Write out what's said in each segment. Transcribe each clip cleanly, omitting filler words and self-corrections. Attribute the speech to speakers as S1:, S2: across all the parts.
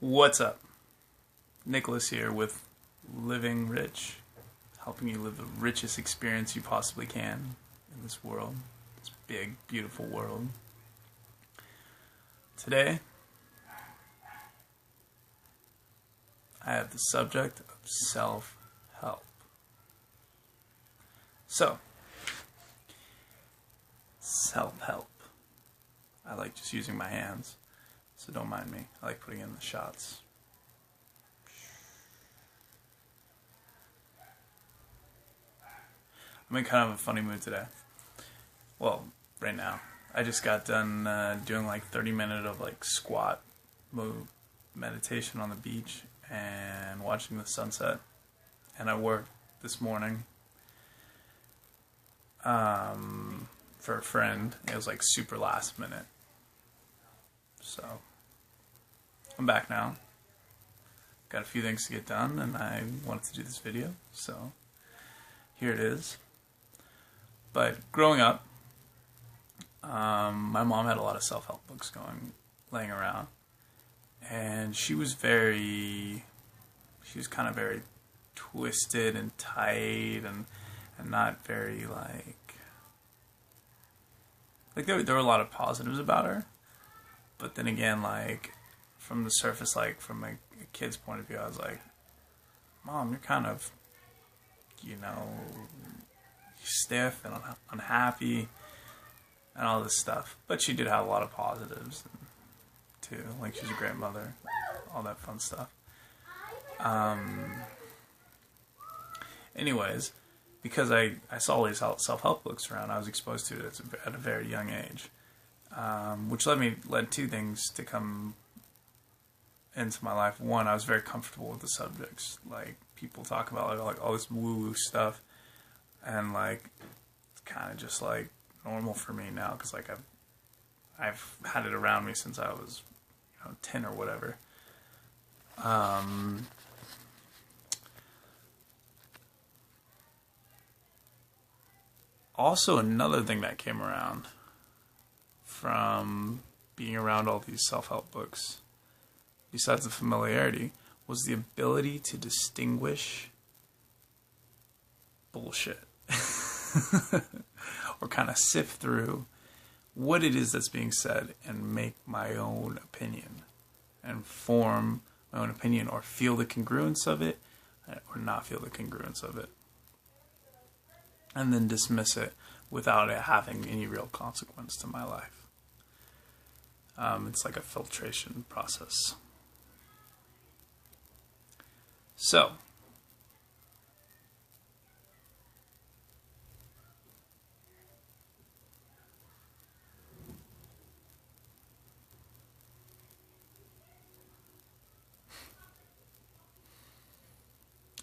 S1: What's up? Nicholas here with Living Rich, helping you live the richest experience you possibly can in this world, this big, beautiful world. Today, I have the subject of self-help. So, self-help. I like just using my hands, so don't mind me. I like putting in the shots. I'm in kind of a funny mood today. Well, right now. I just got done doing like 30 minutes of like squat meditation on the beach and watching the sunset. And I worked this morning for a friend. It was like super last minute. So I'm back now. Got a few things to get done and I wanted to do this video. So here it is. But growing up, my mom had a lot of self-help books laying around, and she was kind of very twisted and tight, and not very like there were a lot of positives about her, but then again, like from the surface, like from a kid's point of view, I was like, Mom, you're kind of, stiff and unhappy and all this stuff. But she did have a lot of positives too, like she's a great mother, all that fun stuff. Anyways, because I saw all these self-help books around, I was exposed to it at a very young age, which led two things to come into my life. One, I was very comfortable with the subjects. Like people talk about like all this woo-woo stuff, and like it's kind of just like normal for me now, because like I've had it around me since I was 10 or whatever. Also, another thing that came around from being around all these self-help books, besides the familiarity, was the ability to distinguish bullshit. Or kind of sift through what it is that's being said and make my own opinion and form my own opinion, or feel the congruence of it or not feel the congruence of it, and then dismiss it without it having any real consequence to my life. It's like a filtration process. So,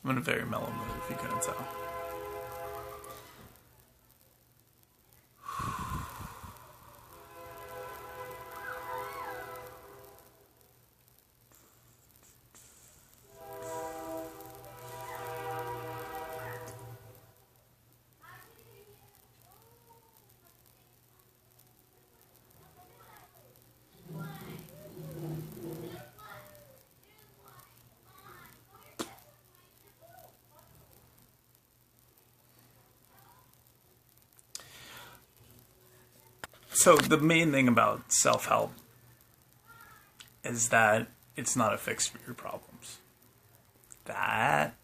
S1: I'm in a very mellow mood, if you couldn't tell. So the main thing about self-help is that it's not a fix for your problems. That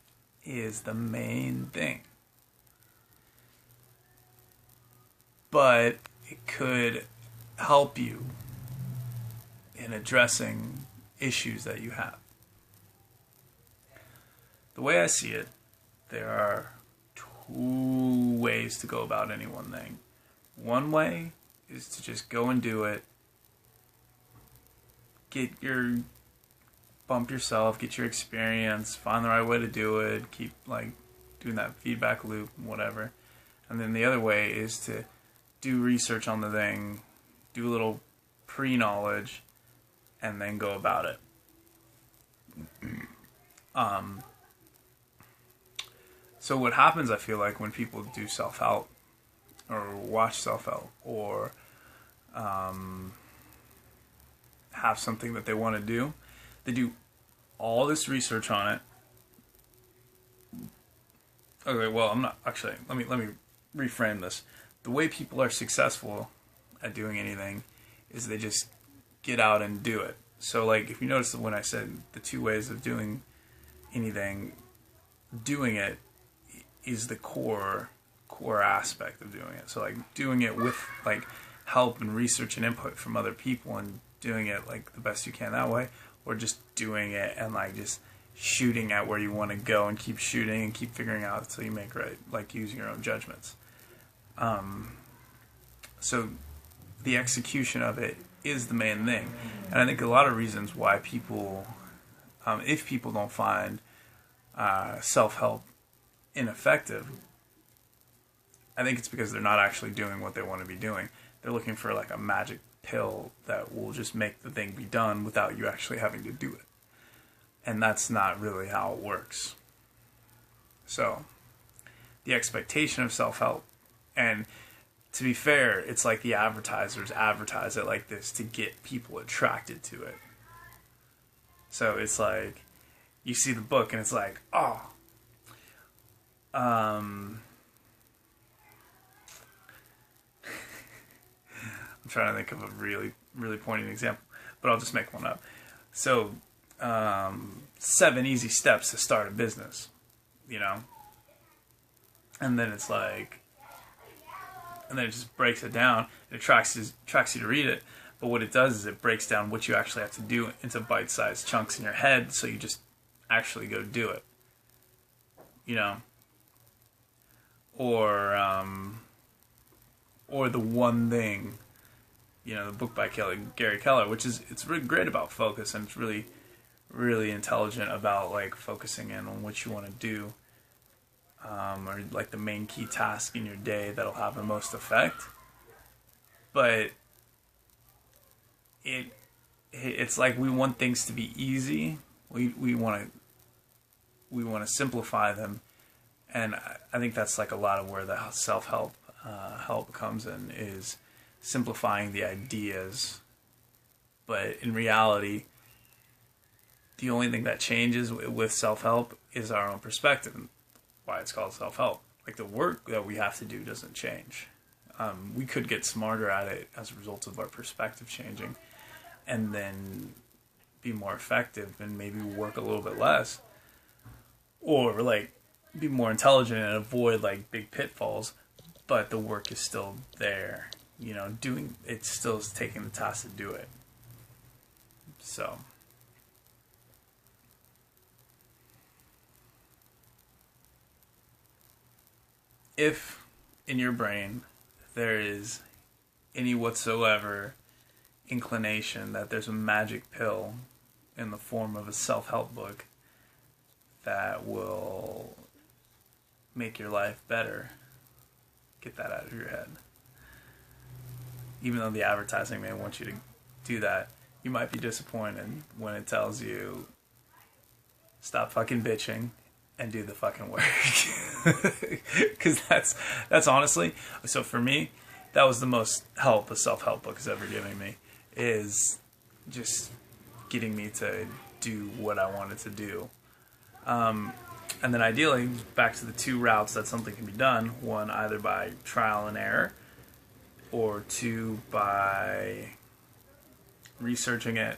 S1: is the main thing. But it could help you in addressing issues that you have. The way I see it, there are two ways to go about any one thing. One way is to just go and do it. Bump yourself, get your experience, find the right way to do it, keep like doing that feedback loop and whatever. And then the other way is to do research on the thing, do a little pre-knowledge, and then go about it. So what happens, I feel like, when people do self-help or watch self-help or have something that they want to do, they do all this research on it. Okay, well, I'm not actually. Let me reframe this. The way people are successful at doing anything is they just get out and do it. So, like, if you notice that when I said the two ways of doing anything, doing it is the core aspect of doing it. So, like, doing it with like help and research and input from other people, and doing it like the best you can that way, or just doing it and like just shooting at where you want to go and keep shooting and keep figuring out until you make right, like using your own judgments. So the execution of it is the main thing. And I think a lot of reasons why people, if people don't find self-help ineffective, I think it's because they're not actually doing what they want to be doing. They're looking for like a magic pill that will just make the thing be done without you actually having to do it. And that's not really how it works. So, the expectation of self-help, and to be fair, it's like the advertisers advertise it like this to get people attracted to it. So it's like, you see the book and it's like, oh, I'm trying to think of a really, really poignant example, but I'll just make one up. So, 7 easy steps to start a business, you know? And then it's like, and then it just breaks it down. It attracts you to read it. But what it does is it breaks down what you actually have to do into bite-sized chunks in your head, so you just actually go do it, you know? Or the one thing, you know, the book by Gary Keller, which is, it's really great about focus, and it's really, really intelligent about like focusing in on what you want to do, or like the main key task in your day that'll have the most effect. But it's like we want things to be easy. We want to simplify them, and I think that's like a lot of where the self-help help comes in, is simplifying the ideas. But in reality, the only thing that changes with self-help is our own perspective, and why it's called self-help. Like, the work that we have to do doesn't change. We could get smarter at it as a result of our perspective changing, and then be more effective and maybe work a little bit less, or like be more intelligent and avoid like big pitfalls, but the work is still there, you know, it's still taking the task to do it. So if in your brain there is any whatsoever inclination that there's a magic pill in the form of a self-help book that will make your life better, get that out of your head. Even though the advertising may want you to do that, you might be disappointed when it tells you, stop fucking bitching and do the fucking work. Because that's honestly, so for me, that was the most help a self-help book has ever given me, is just getting me to do what I wanted to do. And then ideally, back to the 2 routes that something can be done. 1, either by trial and error, or 2, by researching it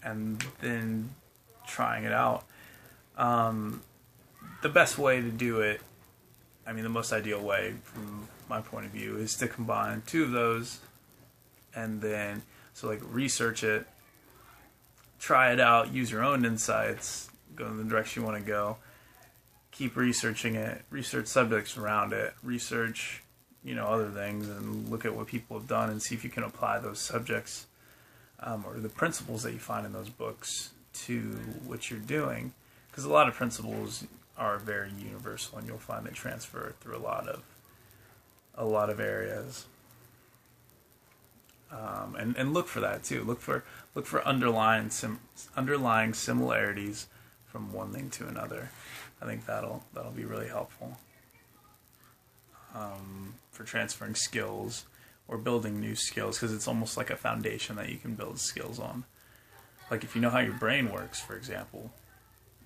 S1: and then trying it out. The best way to do it, I mean, the most ideal way from my point of view, is to combine 2 of those, and then, so like, research it, try it out, use your own insights, go in the direction you want to go, keep researching it, research subjects around it, research, you know, other things, and look at what people have done and see if you can apply those subjects or the principles that you find in those books to what you're doing. Because a lot of principles are very universal, and you'll find they transfer through a lot of areas. And look for that too. Look for underlying similarities from one thing to another. I think that'll be really helpful for transferring skills or building new skills, because it's almost like a foundation that you can build skills on. Like, if you know how your brain works, for example,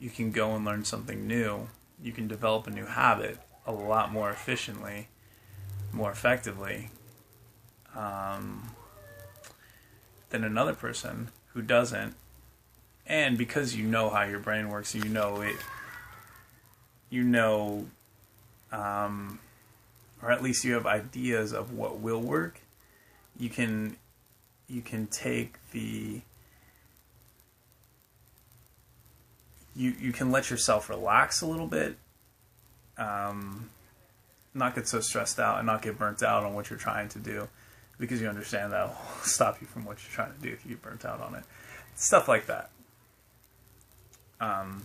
S1: you can go and learn something new. You can develop a new habit a lot more efficiently, more effectively, than another person who doesn't. And because you know how your brain works, you know it, or at least you have ideas of what will work, you can take the, you can let yourself relax a little bit, not get so stressed out and not get burnt out on what you're trying to do, because you understand that will stop you from what you're trying to do if you get burnt out on it. Stuff like that. And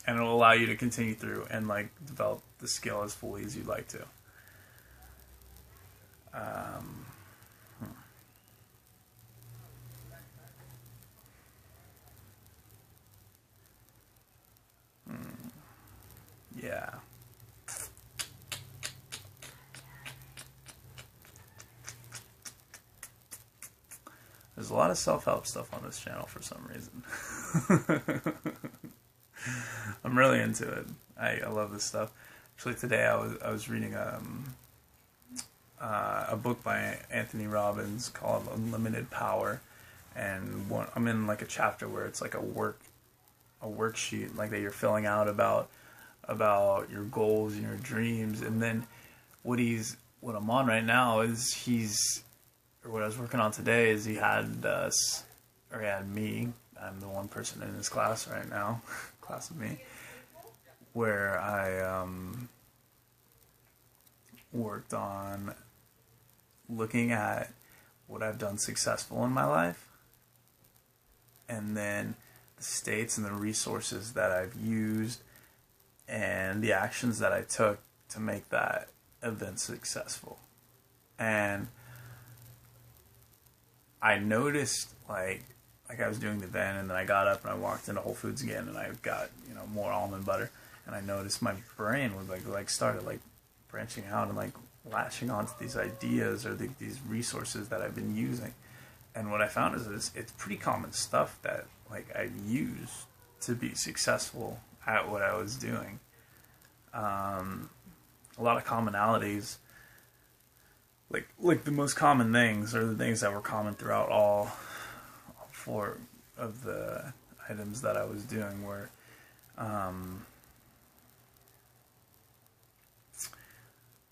S1: it'll allow you to continue through and like develop the skill as fully as you'd like to. Yeah. There's a lot of self-help stuff on this channel for some reason. I'm really into it. I love this stuff. Actually, today I was reading a book by Anthony Robbins called Unlimited Power, and I'm in like a chapter where it's like a worksheet like that you're filling out about your goals and your dreams. And then what I'm on right now is what I was working on today is he had me. I'm the one person in his class right now, class of me, where I worked on looking at what I've done successful in my life, and then the states and the resources that I've used and the actions that I took to make that event successful. And I noticed like I was doing the event, and then I got up and I walked into Whole Foods again, and I got more almond butter, and I noticed my brain was like started like branching out and like latching onto these ideas or these resources that I've been using. And what I found is it's pretty common stuff that like I used to be successful at what I was doing. A lot of commonalities. Like the most common things are the things that were common throughout all four of the items that I was doing were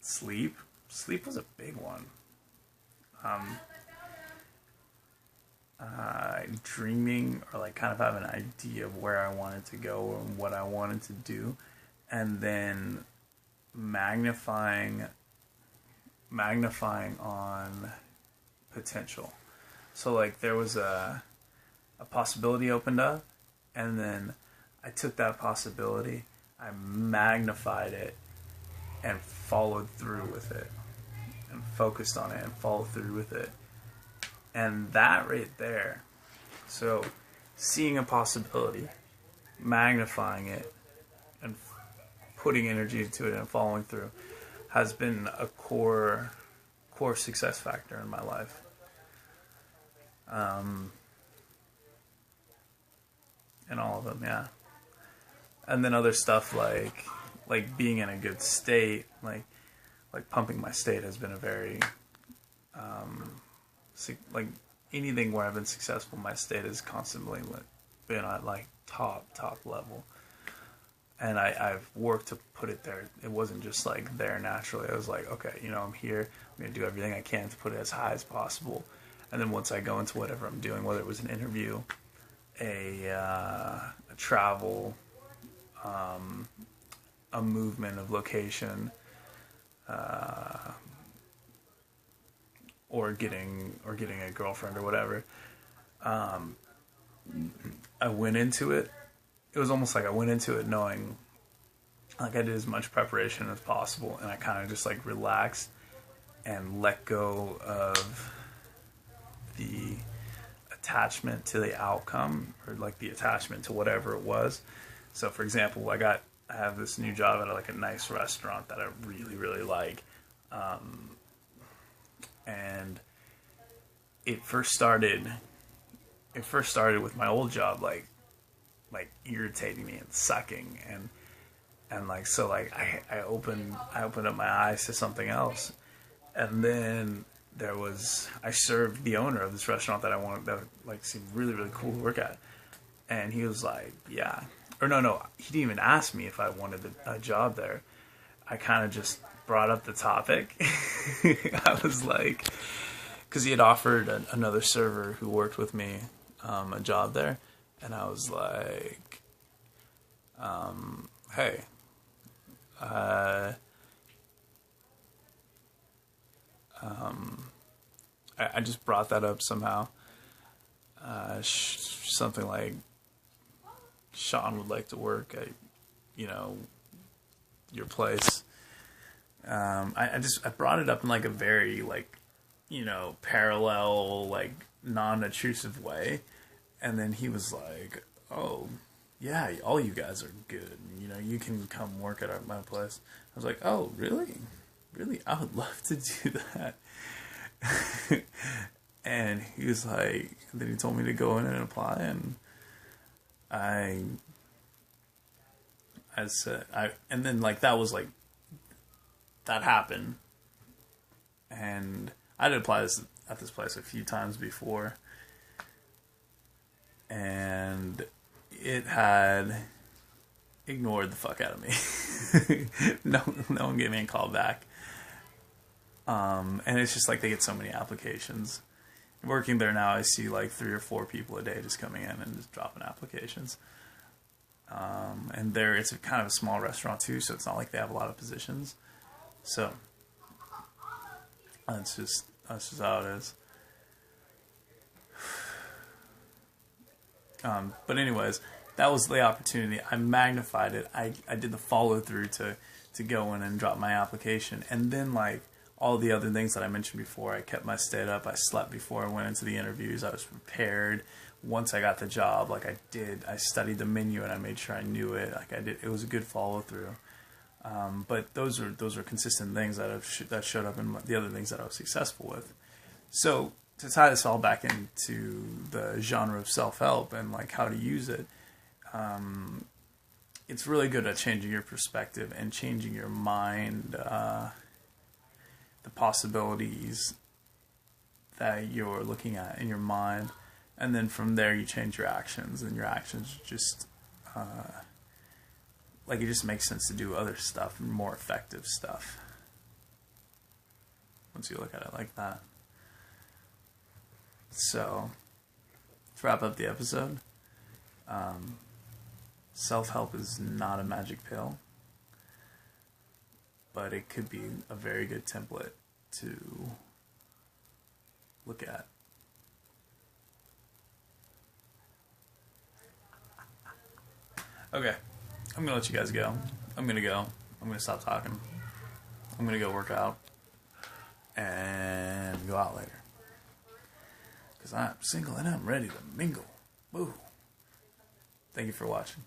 S1: sleep. Sleep was a big one. Dreaming, or like kind of have an idea of where I wanted to go and what I wanted to do, and then magnifying on potential. So like there was a possibility opened up, and then I took that possibility, I magnified it, and followed through with it, and focused on it, and followed through with it. And that right there, so seeing a possibility, magnifying it, and putting energy into it and following through, has been a core success factor in my life. And all of them, yeah. And then other stuff like being in a good state, like pumping my state has been a very like anything where I've been successful, my state has constantly been at like top level. And I've worked to put it there. It wasn't just like there naturally. I was like, okay, I'm here. I'm going to do everything I can to put it as high as possible. And then once I go into whatever I'm doing, whether it was an interview, a travel, a movement of location, or getting a girlfriend or whatever, I went into it. It was almost like I went into it knowing like I did as much preparation as possible, and I kind of just like relaxed and let go of the attachment to the outcome, or like the attachment to whatever it was. So for example, I have this new job at like a nice restaurant that I really, really like. And it first started with my old job, like like irritating me and sucking, and like so like I opened up my eyes to something else, and then I served the owner of this restaurant that I wanted, that like seemed really really cool to work at, and he was like, yeah, or no, he didn't even ask me if I wanted a job there. I kind of just brought up the topic. I was like, because he had offered another server who worked with me a job there, and I was like, hey, I just brought that up somehow. Something like, Sean would like to work at, your place. I brought it up in like a very like, parallel, like non-intrusive way, and then he was like, "Oh, yeah, all you guys are good. You can come work at my place." I was like, "Oh, really? Really? I would love to do that." And he was like, then he told me to go in and apply, and and then like that was like, that happened, and I did apply at this place a few times before, and it had ignored the fuck out of me. No one gave me a call back, and it's just like they get so many applications. Working there now, I see like 3 or 4 people a day just coming in and just dropping applications. And it's a kind of a small restaurant too, so it's not like they have a lot of positions. So that's just how it is. But anyways, that was the opportunity. I magnified it. I did the follow through to go in and drop my application, and then like all the other things that I mentioned before, I kept my state up. I slept before I went into the interviews. I was prepared. Once I got the job, like I studied the menu and I made sure I knew it. Like I did, it was a good follow through. But those are consistent things that showed up in the other things that I was successful with. So to tie this all back into the genre of self-help and like how to use it, it's really good at changing your perspective and changing your mind, the possibilities that you're looking at in your mind, and then from there you change your actions, and your actions just like it just makes sense to do other stuff, more effective stuff, once you look at it like that. So to wrap up the episode, self-help is not a magic pill, but it could be a very good template to look at. Okay, I'm gonna let you guys go. I'm gonna stop talking. I'm gonna go work out and go out later, because I'm single and I'm ready to mingle. Woo. Thank you for watching.